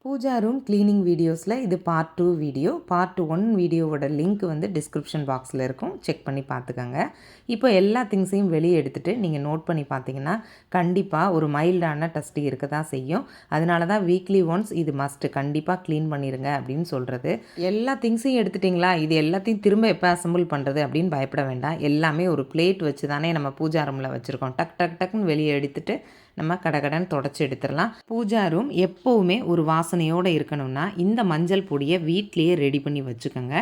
Pooja room cleaning வீடியோஸில் இது part 2 video. Part 1 வீடியோவோட லிங்க் வந்து டிஸ்கிரிப்ஷன் பாக்ஸில் இருக்கும், செக் பண்ணி பார்த்துக்கோங்க. இப்போ எல்லா திங்ஸையும் வெளியே எடுத்துகிட்டு நீங்கள் நோட் பண்ணி பார்த்தீங்கன்னா கண்டிப்பாக ஒரு மைல்டான டஸ்ட் இருக்க தான் செய்யும். அதனால தான் வீக்லி ஒன்ஸ் இது மஸ்ட்டு, கண்டிப்பாக க்ளீன் பண்ணிடுங்க அப்படின்னு சொல்கிறது. எல்லா திங்ஸையும் எடுத்துட்டிங்களா, இது எல்லாத்தையும் திரும்ப எப்போ அசம்பிள் பண்ணுறது அப்படின்னு பயப்பட வேண்டாம். எல்லாமே ஒரு பிளேட் வச்சு தானே நம்ம பூஜா ரூமில் வச்சுருக்கோம். டக் டக் டக்குன்னு வெளியே எடுத்துகிட்டு நம்ம கடகடன் தொடச்சி எடுத்துடலாம். பூஜா ரூம் எப்போவுமே ஒரு வாசனையோடு இருக்கணும்னா இந்த மஞ்சள் பொடியை வீட்லேயே ரெடி பண்ணி வச்சுக்கோங்க.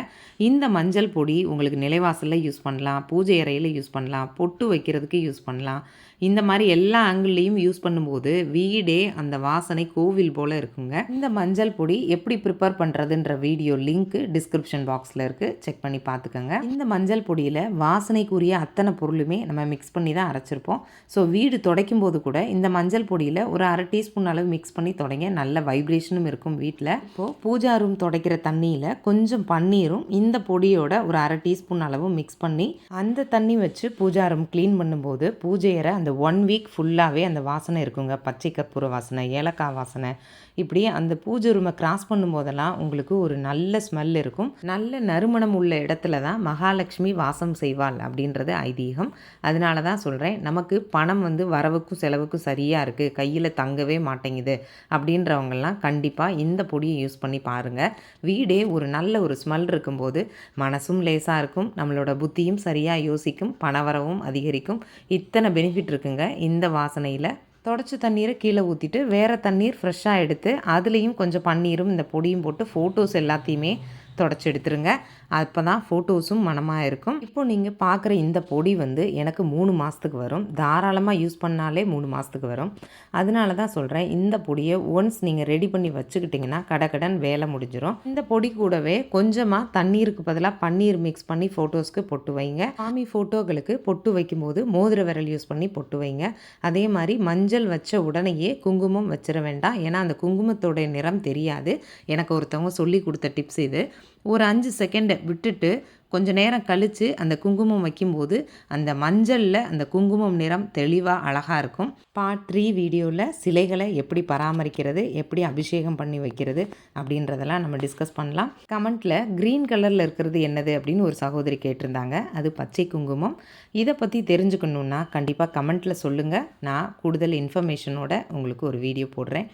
இந்த மஞ்சள் பொடி உங்களுக்கு நிலைவாசலில் யூஸ் பண்ணலாம், பூஜை அறையில் யூஸ் பண்ணலாம், பொட்டு வைக்கிறதுக்கு யூஸ் பண்ணலாம். இந்த மாதிரி எல்லா ஆங்கிள்லேயும் யூஸ் பண்ணும்போது வீடே அந்த வாசனை கோவில் போல் இருக்குங்க. இந்த மஞ்சள் பொடி எப்படி ப்ரிப்பேர் பண்ணுறதுன்ற வீடியோ லிங்க் டிஸ்கிரிப்ஷன் பாக்ஸில் இருக்குது, செக் பண்ணி பார்த்துக்கோங்க. இந்த மஞ்சள் பொடியில் வாசனைக்குரிய அத்தனை பொருளுமே நம்ம மிக்ஸ் பண்ணி தான் அரைச்சிருப்போம். ஸோ வீடு துடைக்கும் போது கூட இந்த மஞ்சள் பொடியில் ஒரு 1/2 டீஸ்பூன் அளவு மிக்ஸ் பண்ணி தொடங்க, நல்ல வைப்ரேஷனும் இருக்கும் வீட்டில். இப்போது பூஜா ரூம் துடைக்கிற தண்ணியில் கொஞ்சம் பன்னீரும் இந்த பொடியோட ஒரு 1/2 டீஸ்பூன் அளவு மிக்ஸ் பண்ணி அந்த தண்ணி வச்சு பூஜா ரூம் க்ளீன் பண்ணும்போது பூஜை அறை அந்த 1 வீக் ஃபுல்லாகவே அந்த வாசனை இருக்குங்க. பச்சை கற்பூர வாசனை, ஏலக்காய் வாசனை, இப்படி அந்த பூஜை ரூமை கிராஸ் பண்ணும்போதெல்லாம் உங்களுக்கு ஒரு நல்ல ஸ்மெல் இருக்கும். நல்ல நறுமணம் உள்ள இடத்துல தான் மகாலட்சுமி வாசம் செய்வாள் அப்படின்றது ஐதீகம். அதனால தான் சொல்கிறேன், நமக்கு பணம் வந்து வரவுக்கும் செலவுக்கும் சரியாக இருக்குது, கையில் தங்கவே மாட்டேங்குது அப்படின்றவங்கெல்லாம் கண்டிப்பாக இந்த பொடியை யூஸ் பண்ணி பாருங்கள். வீடே ஒரு நல்ல ஒரு ஸ்மெல் இருக்கும்போது மனசும் லேசாக இருக்கும், நம்மளோட புத்தியும் சரியாக யோசிக்கும், பணவரவும் அதிகரிக்கும். இத்தனை பெனிஃபிட் இருக்குங்க இந்த வாசனையில். தொடச்ச தண்ணீரை கீழே ஊற்றிட்டு வேறு தண்ணீர் ஃப்ரெஷ்ஷாக எடுத்து அதுலேயும் கொஞ்சம் பன்னீரும் இந்த பொடியும் போட்டு ஃபோட்டோஸ் எல்லாத்தையுமே தொடச்சி எடுத்துருங்க. அப்போ தான் ஃபோட்டோஸும் மனமாக இருக்கும். இப்போ நீங்கள் பார்க்குற இந்த பொடி வந்து எனக்கு 3 மாதத்துக்கு வரும். தாராளமாக யூஸ் பண்ணாலே 3 மாதத்துக்கு வரும். அதனால தான் சொல்கிறேன், இந்த பொடியை ஒன்ஸ் நீங்கள் ரெடி பண்ணி வச்சுக்கிட்டிங்கன்னா கடகடன் வேலை முடிஞ்சிடும். இந்த பொடி கூடவே கொஞ்சமாக தண்ணீருக்கு பதிலாக பன்னீர் மிக்ஸ் பண்ணி ஃபோட்டோஸ்க்கு பொட்டு வைங்க. சாமி ஃபோட்டோகளுக்கு பொட்டு வைக்கும்போது மோதிர விரல் யூஸ் பண்ணி பொட்டு வைங்க. அதே மாதிரி மஞ்சள் வச்ச உடனேயே குங்குமம் வச்சிட வேண்டாம், ஏன்னா அந்த குங்குமத்தோடைய நிறம் தெரியாது. எனக்கு ஒருத்தவங்க சொல்லி கொடுத்த டிப்ஸ் இது. ஒரு 5 செகண்ட் விட்டுட்டு கொஞ்ச நேரம் கழித்து அந்த குங்குமம் வைக்கும்போது அந்த மஞ்சளில் அந்த குங்குமம் நிறம் தெளிவாக அழகாக இருக்கும். பார்ட் 3 வீடியோவில் சிலைகளை எப்படி பராமரிக்கிறது, எப்படி அபிஷேகம் பண்ணி வைக்கிறது அப்படின்றதெல்லாம் நம்ம டிஸ்கஸ் பண்ணலாம். கமெண்ட்டில் க்ரீன் கலரில் இருக்கிறது என்னது அப்படின்னு ஒரு சகோதரி கேட்டிருந்தாங்க. அது பச்சை குங்குமம். இதை பற்றி தெரிஞ்சுக்கணுன்னா கண்டிப்பாக கமெண்ட்டில் சொல்லுங்கள். நான் கூடுதல் இன்ஃபர்மேஷனோட உங்களுக்கு ஒரு வீடியோ போடுறேன்.